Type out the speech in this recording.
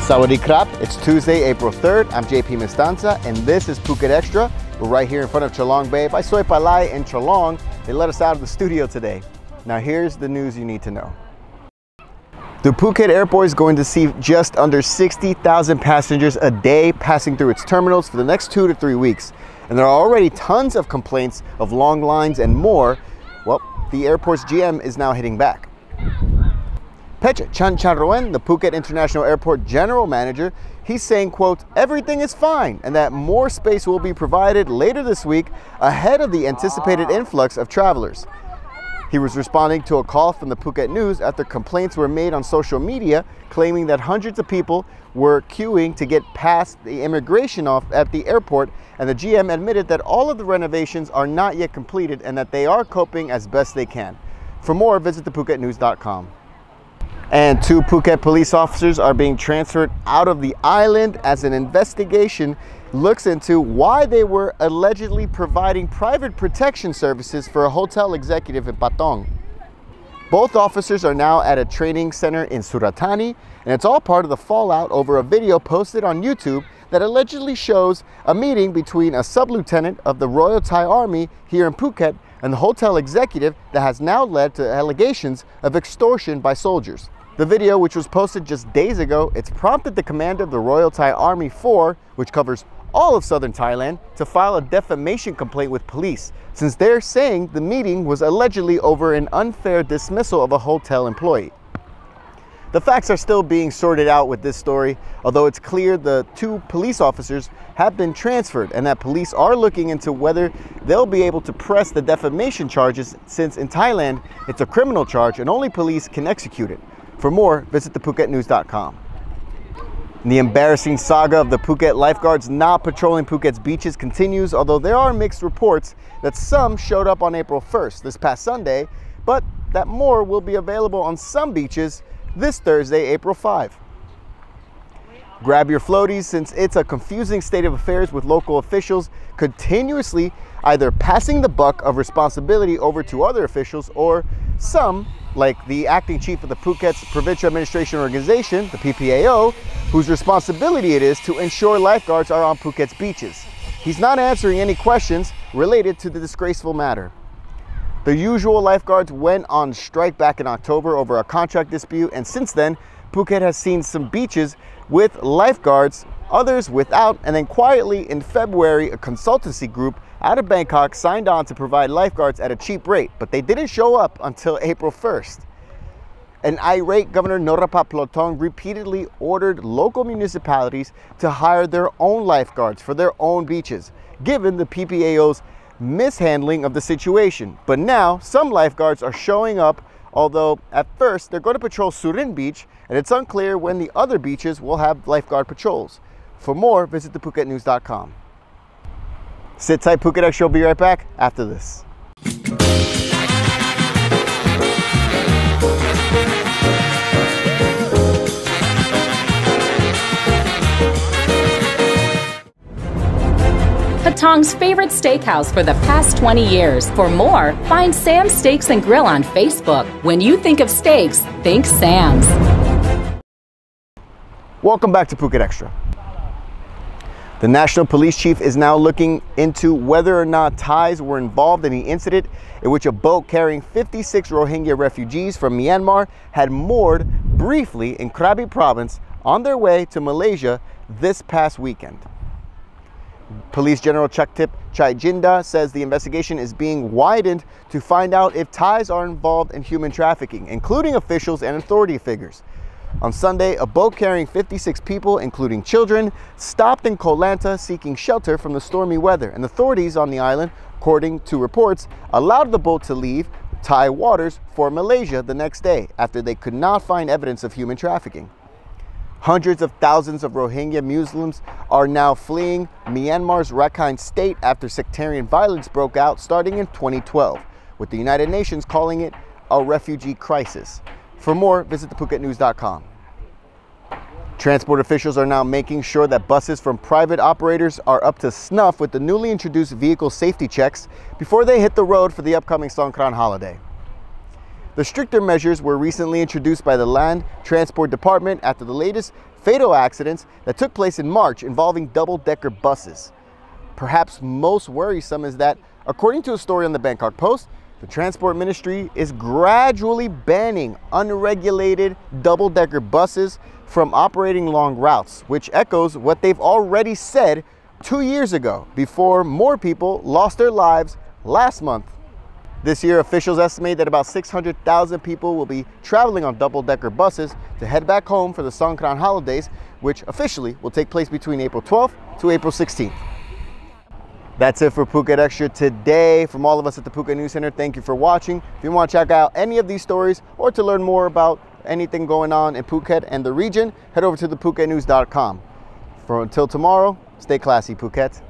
Sawadee krap, it's Tuesday, April 3rd. I'm JP Mestanza, and this is Phuket Extra. We're right here in front of Chalong Bay by Soi Palai in Chalong. They let us out of the studio today. Now here's the news you need to know. The Phuket Airport is going to see just under 60,000 passengers a day passing through its terminals for the next 2 to 3 weeks. And there are already tons of complaints of long lines and more. Well, the airport's GM is now hitting back. Pecha Chancharroen, the Phuket International Airport General Manager, he's saying, quote, everything is fine and that more space will be provided later this week ahead of the anticipated influx of travelers. He was responding to a call from the Phuket News after complaints were made on social media claiming that hundreds of people were queuing to get past the immigration off at the airport, and the GM admitted that all of the renovations are not yet completed and that they are coping as best they can. For more, visit thephuket.news.com. And 2 Phuket police officers are being transferred out of the island as an investigation looks into why they were allegedly providing private protection services for a hotel executive in Patong. Both officers are now at a training center in Suratani, and it's all part of the fallout over a video posted on YouTube that allegedly shows a meeting between a sub-lieutenant of the Royal Thai Army here in Phuket and the hotel executive that has now led to allegations of extortion by soldiers. The video, which was posted just days ago, it's prompted the commander of the Royal Thai Army 4, which covers all of southern Thailand, to file a defamation complaint with police, since they're saying the meeting was allegedly over an unfair dismissal of a hotel employee. The facts are still being sorted out with this story, although it's clear the 2 police officers have been transferred and that police are looking into whether they'll be able to press the defamation charges, since in Thailand it's a criminal charge and only police can execute it. For more, visit thephuket.news.com. The embarrassing saga of the Phuket lifeguards not patrolling Phuket's beaches continues, although there are mixed reports that some showed up on April 1st, this past Sunday, but that more will be available on some beaches this Thursday, April 5. Grab your floaties, since it's a confusing state of affairs with local officials continuously either passing the buck of responsibility over to other officials, or some, like the acting chief of the Phuket's Provincial Administration Organization, the PPAO, whose responsibility it is to ensure lifeguards are on Phuket's beaches. He's not answering any questions related to the disgraceful matter. The usual lifeguards went on strike back in October over a contract dispute, and since then, Phuket has seen some beaches with lifeguards, others without, and then quietly in February, a consultancy group out of Bangkok signed on to provide lifeguards at a cheap rate, but they didn't show up until April 1st. An irate Governor Noraphat Plotong repeatedly ordered local municipalities to hire their own lifeguards for their own beaches, given the PPAO's mishandling of the situation. But now some lifeguards are showing up, although at first they're going to patrol Surin Beach, and it's unclear when the other beaches will have lifeguard patrols. For more, visit thephuket.news.com. Sit tight, Phuket Extra will be right back after this. Patong's favorite steakhouse for the past 20 years. For more, find Sam's Steaks and Grill on Facebook. When you think of steaks, think Sam's. Welcome back to Phuket Extra. The National Police Chief is now looking into whether or not Thais were involved in the incident in which a boat carrying 56 Rohingya refugees from Myanmar had moored briefly in Krabi province on their way to Malaysia this past weekend. Police General Chaktip Chaijinda says the investigation is being widened to find out if Thais are involved in human trafficking, including officials and authority figures. On Sunday, a boat carrying 56 people, including children, stopped in Koh Lanta seeking shelter from the stormy weather, and authorities on the island, according to reports, allowed the boat to leave Thai waters for Malaysia the next day after they could not find evidence of human trafficking. Hundreds of thousands of Rohingya Muslims are now fleeing Myanmar's Rakhine state after sectarian violence broke out starting in 2012, with the United Nations calling it a refugee crisis. For more, visit thephuket.news.com. Transport officials are now making sure that buses from private operators are up to snuff with the newly introduced vehicle safety checks before they hit the road for the upcoming Songkran holiday. The stricter measures were recently introduced by the Land Transport Department after the latest fatal accidents that took place in March involving double-decker buses. Perhaps most worrisome is that, according to a story on the Bangkok Post, the Transport Ministry is gradually banning unregulated double-decker buses from operating long routes, which echoes what they've already said 2 years ago, before more people lost their lives last month. This year, officials estimate that about 600,000 people will be traveling on double-decker buses to head back home for the Songkran holidays, which officially will take place between April 12th to April 16th. That's it for Phuket Extra today. From all of us at the Phuket News Center, thank you for watching. If you want to check out any of these stories or to learn more about anything going on in Phuket and the region, head over to thephuketnews.com. Until tomorrow, stay classy, Phuket.